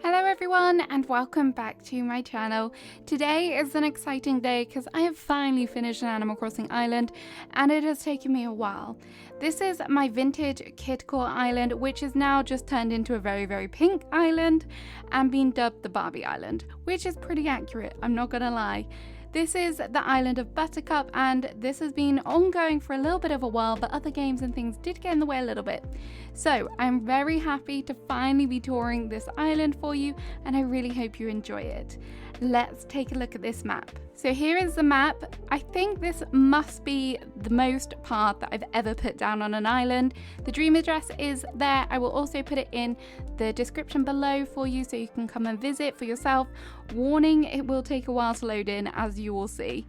Hello everyone and welcome back to my channel. Today is an exciting day because I have finally finished an Animal Crossing island and it has taken me a while. This is my vintage kidcore island, which is now just turned into a very pink island and been dubbed the Barbie Island, which is pretty accurate, I'm not gonna lie. This is the island of Buttercup and this has been ongoing for a little bit of a while, but other games and things did get in the way a little bit. So I'm very happy to finally be touring this island for you and I really hope you enjoy it. Let's take a look at this map. So here is the map. I think this must be the most part that I've ever put down on an island. The dream address is there. I will also put it in the description below for you so you can come and visit for yourself. Warning, it will take a while to load in, as you will see.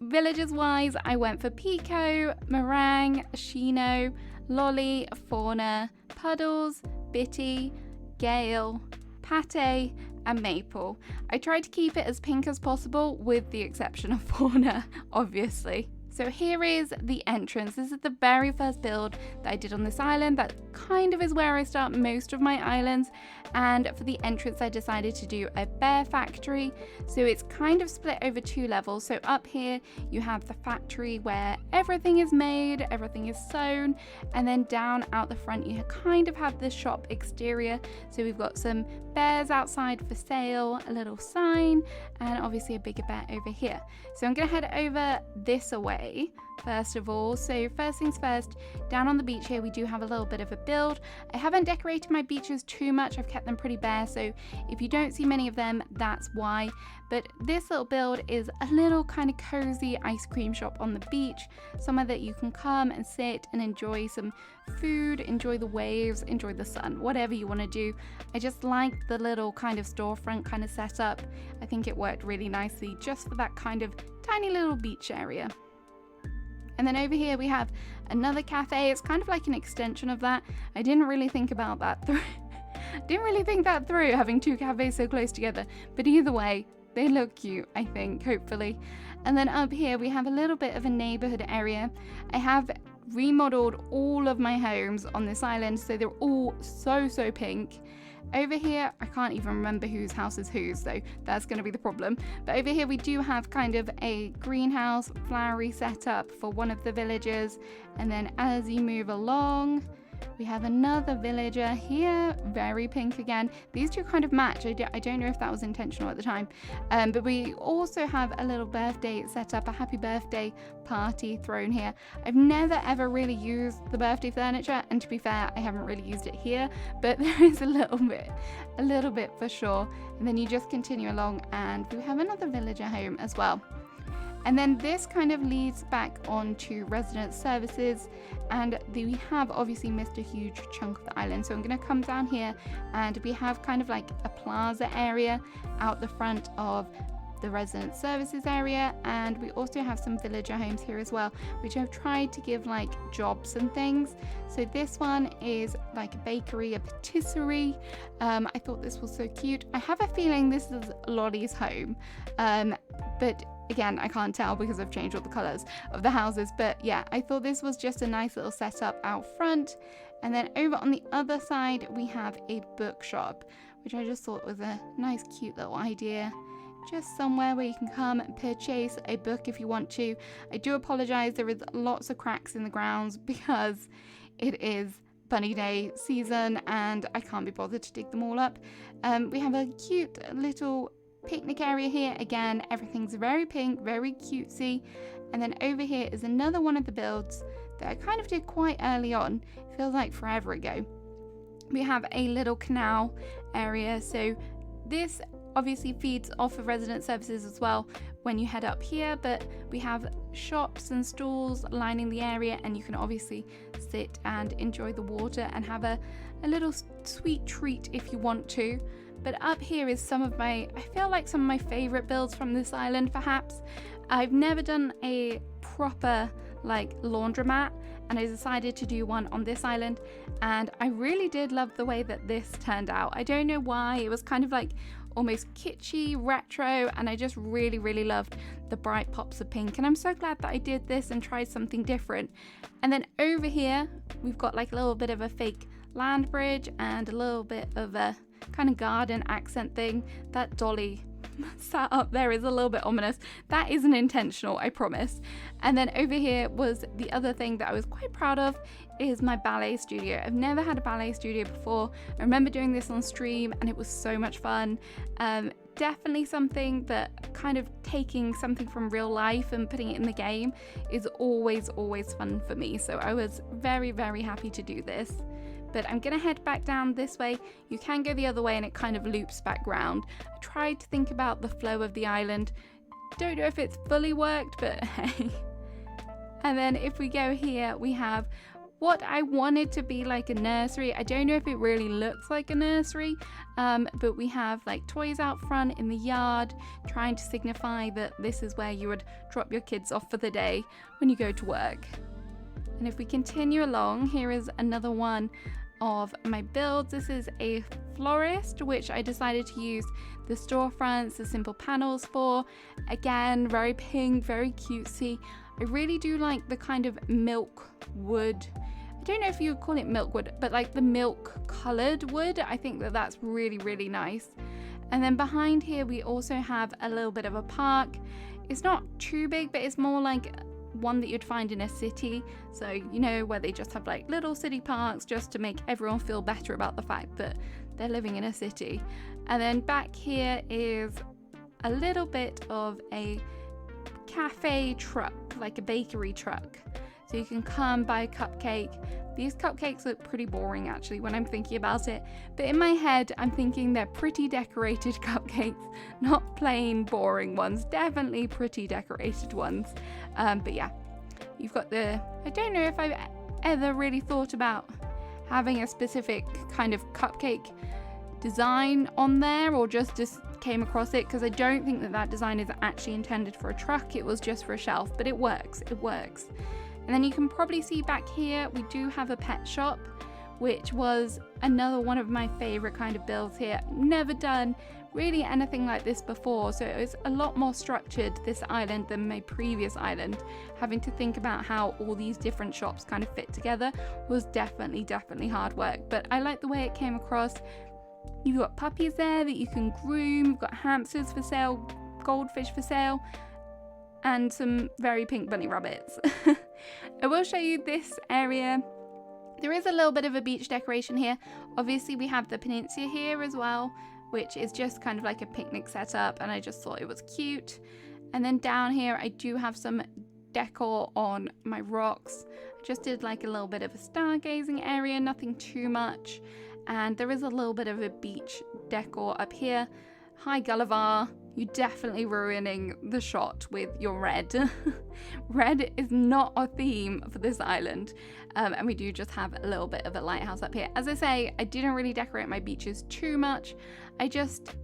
Villages wise, I went for Pico, Meringue, Shino, Lolly, Fauna, Puddles, Bitty, Gale, Pate, and Maple. I tried to keep it as pink as possible with the exception of Fauna, obviously. So here is the entrance. This is the very first build that I did on this island. That kind of is where I start most of my islands. And for the entrance, I decided to do a bear factory. So it's kind of split over two levels. So up here, you have the factory where everything is made, everything is sewn. And then down out the front, you kind of have the shop exterior. So we've got some bears outside for sale, a little sign, and obviously a bigger bear over here. So I'm gonna head over this away first of all. So first things first, down on the beach here we do have a little bit of a build. I haven't decorated my beaches too much, I've kept them pretty bare, so if you don't see many of them, that's why. But this little build is a little kind of cozy ice cream shop on the beach, somewhere that you can come and sit and enjoy some food, enjoy the waves, enjoy the sun, whatever you want to do. I just like the little kind of storefront kind of setup. I think it worked really nicely just for that kind of tiny little beach area. And then over here we have another cafe. It's kind of like an extension of that. I didn't really think about that through. Didn't really think that through, having two cafes so close together. But either way, they look cute, I think, hopefully. And then up here we have a little bit of a neighborhood area. I have remodeled all of my homes on this island, so they're all so pink. Over here, I can't even remember whose house is whose, so that's going to be the problem. But over here we do have kind of a greenhouse, flowery setup for one of the villagers. And then as you move along, we have another villager here, very pink again. These two kind of match. I don't know if that was intentional at the time. But we also have a little birthday set up, a happy birthday party thrown here. I've never ever really used the birthday furniture, and to be fair, I haven't really used it here, but there is a little bit for sure. And then you just continue along and we have another villager home as well. And then this kind of leads back onto resident services, and we have obviously missed a huge chunk of the island. So I'm going to come down here and we have kind of like a plaza area out the front of the resident services area, and we also have some villager homes here as well, which I've tried to give like jobs and things. So this one is like a bakery, a patisserie. I thought this was so cute. I have a feeling this is Lolly's home, but again, I can't tell because I've changed all the colours of the houses. But yeah, I thought this was just a nice little setup out front. And then over on the other side, we have a bookshop, which I just thought was a nice, cute little idea. Just somewhere where you can come and purchase a book if you want to. I do apologise, there is lots of cracks in the grounds because it is bunny day season and I can't be bothered to dig them all up. We have a cute little picnic area here. Again, everything's very pink, very cutesy. And then over here is another one of the builds that I kind of did quite early on. It feels like forever ago. We have a little canal area, so this obviously feeds off of resident services as well when you head up here, but we have shops and stalls lining the area, and you can obviously sit and enjoy the water and have a little sweet treat if you want to. But up here is some of my favorite builds from this island perhaps. I've never done a proper like laundromat, and I decided to do one on this island, and I really did love the way that this turned out. I don't know why, it was kind of like almost kitschy, retro, and I just really loved the bright pops of pink, and I'm so glad that I did this and tried something different. And then over here we've got like a little bit of a fake land bridge and a little bit of a kind of garden accent thing. That dolly sat up there is a little bit ominous. That isn't intentional, I promise. And then over here was the other thing that I was quite proud of, is my ballet studio. I've never had a ballet studio before. I remember doing this on stream and it was so much fun. Definitely something that kind of taking something from real life and putting it in the game is always fun for me. So I was very happy to do this. But I'm gonna head back down this way. You can go the other way and it kind of loops back round. I tried to think about the flow of the island. Don't know if it's fully worked, but hey. And then if we go here, we have what I wanted to be like a nursery. I don't know if it really looks like a nursery, but we have like toys out front in the yard, trying to signify that this is where you would drop your kids off for the day when you go to work. And if we continue along, here is another one of my builds. This is a florist, which I decided to use the storefronts, the simple panels for. Again, very pink, very cutesy. I really do like the kind of milk wood. I don't know if you would call it milk wood, but like the milk colored wood. I think that that's really nice. And then behind here, we also have a little bit of a park. It's not too big, but it's more like one that you'd find in a city. So, you know, where they just have like little city parks just to make everyone feel better about the fact that they're living in a city. And then back here is a little bit of a cafe truck, like a bakery truck. So you can come buy a cupcake. These cupcakes look pretty boring actually when I'm thinking about it, but in my head I'm thinking they're pretty decorated cupcakes, not plain boring ones, definitely pretty decorated ones. But yeah, you've got I don't know if I've ever really thought about having a specific kind of cupcake design on there, or just came across it, because I don't think that design is actually intended for a truck. It was just for a shelf, but it works. And then you can probably see back here, we do have a pet shop, which was another one of my favorite kind of builds here. Never done really anything like this before, so it was a lot more structured, this island, than my previous island. Having to think about how all these different shops kind of fit together was definitely hard work, but I like the way it came across. You've got puppies there that you can groom, you've got hamsters for sale, goldfish for sale, and some very pink bunny rabbits. I will show you this area. There is a little bit of a beach decoration here. Obviously we have the peninsula here as well, which is just kind of like a picnic setup, and I just thought it was cute. And then down here I do have some decor on my rocks. I just did like a little bit of a stargazing area, nothing too much. And there is a little bit of a beach decor up here. Hi Gulliver, you're definitely ruining the shot with your red. Red is not our theme for this island. And we do just have a little bit of a lighthouse up here. As I say, I didn't really decorate my beaches too much. I just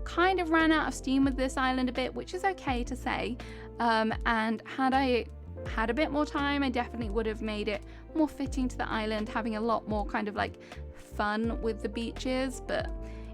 kind of ran out of steam with this island a bit, which is okay to say. And had I had a bit more time, I definitely would have made it more fitting to the island, having a lot more kind of like fun with the beaches, but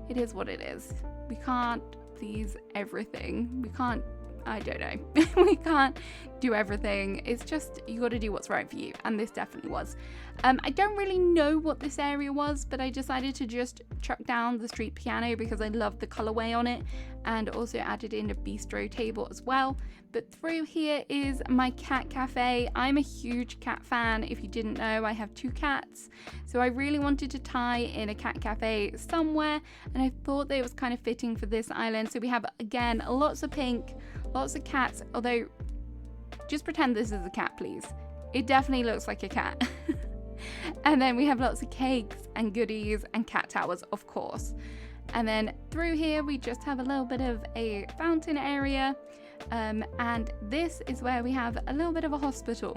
it is what it is. We can't please everything. We can't, I don't know. We can't do everything. It's just, you got to do what's right for you, and this definitely was. I don't really know what this area was, but I decided to just chuck down the street piano because I love the colorway on it, and also added in a bistro table as well. But through here is my cat cafe. I'm a huge cat fan. If you didn't know, I have 2 cats, so I really wanted to tie in a cat cafe somewhere, and I thought that it was kind of fitting for this island. So we have, again, lots of pink, lots of cats, although just pretend this is a cat, please. It definitely looks like a cat. And then we have lots of cakes and goodies and cat towers, of course. And then through here we just have a little bit of a fountain area, and this is where we have a little bit of a hospital.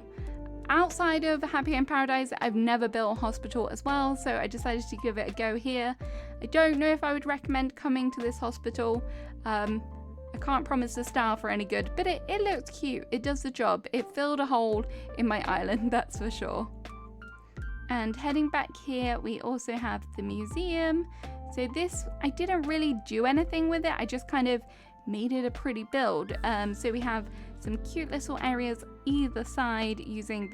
Outside of Happy Home Paradise, I've never built a hospital as well, so I decided to give it a go here. I don't know if I would recommend coming to this hospital. I can't promise the style for any good, but it looks cute. It does the job. It filled a hole in my island, that's for sure. And heading back here, we also have the museum. So this, I didn't really do anything with it. I just kind of made it a pretty build. So we have some cute little areas either side using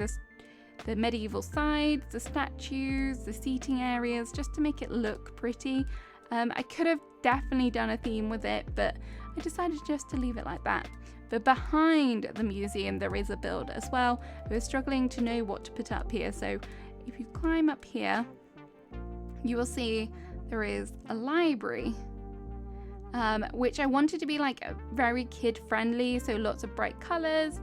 the medieval sides, the statues, the seating areas, just to make it look pretty. I could have definitely done a theme with it, but I decided just to leave it like that. But behind the museum there is a build as well. I was struggling to know what to put up here, so if you climb up here you will see there is a library, which I wanted to be like very kid friendly, so lots of bright colors,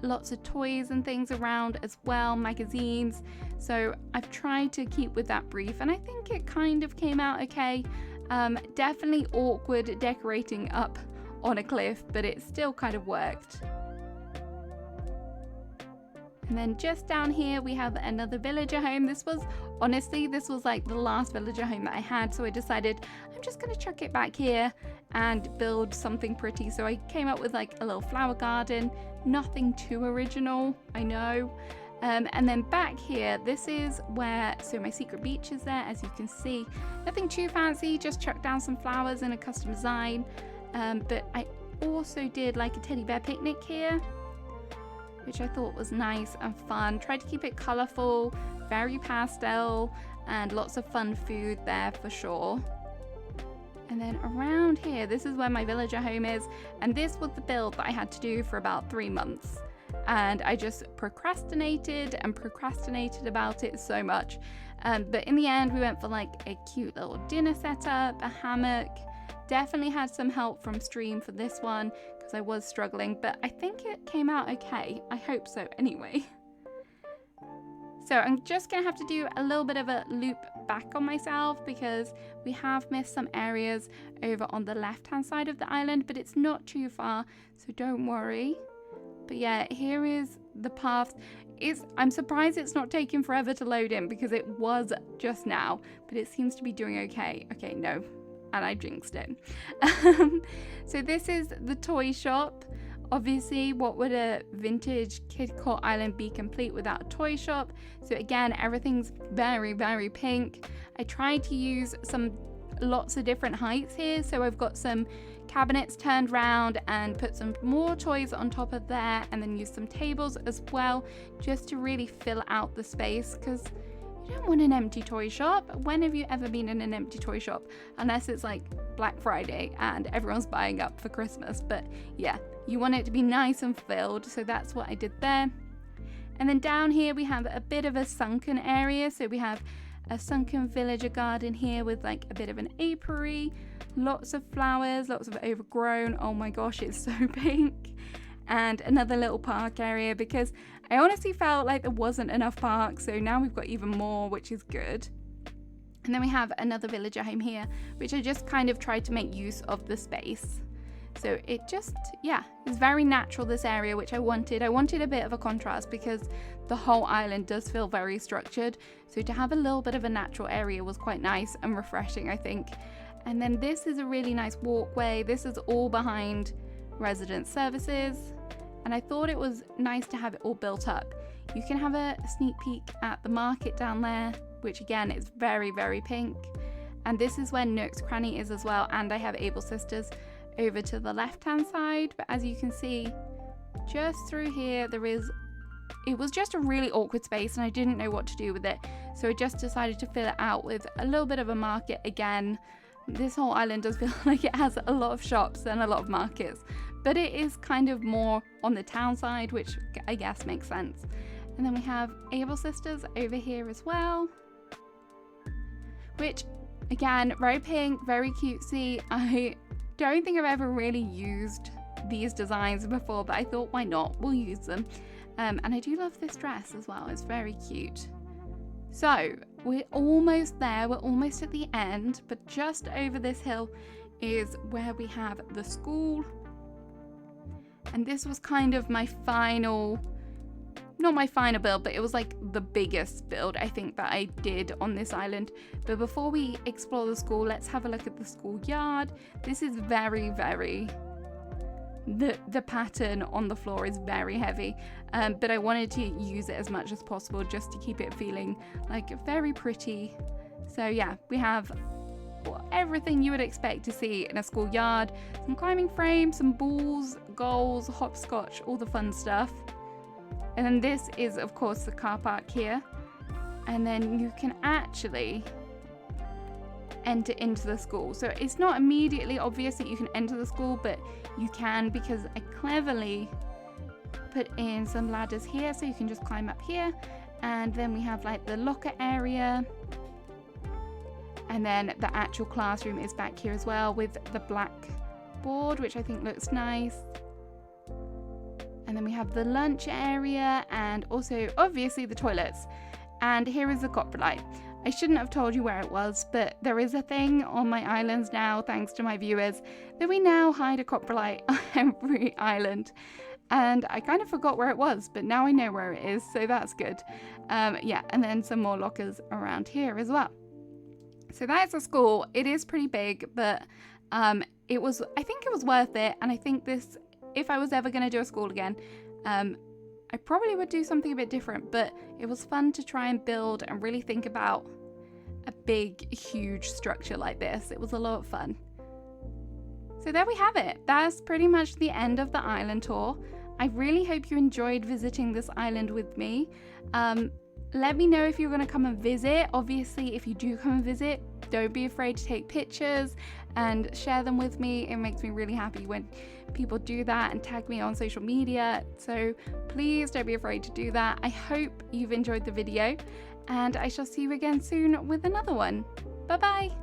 lots of toys and things around as well, magazines. So I've tried to keep with that brief, and I think it kind of came out okay. Definitely awkward decorating up on a cliff, but it still kind of worked. And then just down here we have another villager home. This was like the last villager home that I had, so I decided I'm just gonna chuck it back here and build something pretty. So I came up with like a little flower garden, nothing too original, I know. And then back here, this is where, so my secret beach is there, as you can see. Nothing too fancy, just chucked down some flowers in a custom design. But I also did like a teddy bear picnic here, which I thought was nice and fun. Tried to keep it colourful, very pastel, and lots of fun food there for sure. And then around here, this is where my villager home is, and this was the build that I had to do for about 3 months. And I just procrastinated about it so much. But in the end, we went for like a cute little dinner setup, a hammock. Definitely had some help from Stream for this one because I was struggling, but I think it came out okay. I hope so anyway. So I'm just gonna have to do a little bit of a loop back on myself because we have missed some areas over on the left hand side of the island, but it's not too far, so don't worry. But yeah, here is the path. I'm surprised it's not taking forever to load in because it was just now, but it seems to be doing okay. Okay, no. And I jinxed it. So this is the toy shop. Obviously, what would a vintage kidcore island be complete without a toy shop? So again, everything's very, very pink. I tried to use lots of different heights here. So I've got some cabinets turned round and put some more toys on top of there, and then use some tables as well, just to really fill out the space, because you don't want an empty toy shop. When have you ever been in an empty toy shop? Unless it's like Black Friday and everyone's buying up for Christmas. But yeah, you want it to be nice and filled. So that's what I did there. And then down here we have a bit of a sunken area. So we have a sunken villager garden here with like a bit of an apiary, lots of flowers, lots of overgrown. Oh my gosh, it's so pink. And another little park area, because I honestly felt like there wasn't enough parks, so now we've got even more, which is good. And then we have another villager home here, which I just kind of tried to make use of the space. So it just, yeah, it's very natural, this area, which I wanted. I wanted a bit of a contrast because the whole island does feel very structured. So to have a little bit of a natural area was quite nice and refreshing, I think. And then this is a really nice walkway. This is all behind resident services, and I thought it was nice to have it all built up. You can have a sneak peek at the market down there, which again is very, very pink. And this is where Nook's Cranny is as well, and I have Able Sisters over to the left hand side. But as you can see, just through here it was just a really awkward space and I didn't know what to do with it, so I just decided to fill it out with a little bit of a market again. This whole island does feel like it has a lot of shops and a lot of markets, but it is kind of more on the town side, which I guess makes sense. And then we have Able Sisters over here as well, which again, very pink, very cutesy. I don't think I've ever really used these designs before, but I thought, why not? We'll use them. And I do love this dress as well. It's very cute. So we're almost there, we're almost at the end, but just over this hill is where we have the school. And this was kind of my final, not my final build, but it was like the biggest build I think that I did on this island. But before we explore the school, let's have a look at the schoolyard. This is very, very, the pattern on the floor is very heavy, but I wanted to use it as much as possible just to keep it feeling like very pretty. So yeah, we have everything you would expect to see in a schoolyard. Some climbing frames, some balls, goals, hopscotch, all the fun stuff. And then this is of course the car park here, and then you can actually enter into the school. So it's not immediately obvious that you can enter the school, but you can, because I cleverly put in some ladders here so you can just climb up here. And then we have like the locker area, and then the actual classroom is back here as well with the black board, which I think looks nice. And then we have the lunch area and also obviously the toilets. And here is the coprolite. I shouldn't have told you where it was, but there is a thing on my islands now, thanks to my viewers, that we now hide a coprolite on every island. And I kind of forgot where it was, but now I know where it is, so that's good. Yeah, and then some more lockers around here as well. So that's a school. It is pretty big, but I think it was worth it. And I think this, if I was ever going to do a school again, I probably would do something a bit different, but it was fun to try and build and really think about a big, huge structure like this. It was a lot of fun. So there we have it. That's pretty much the end of the island tour. I really hope you enjoyed visiting this island with me. Let me know if you're going to come and visit. Obviously, if you do come and visit, don't be afraid to take pictures and share them with me. It makes me really happy when people do that and tag me on social media. So please don't be afraid to do that. I hope you've enjoyed the video, and I shall see you again soon with another one. Bye bye.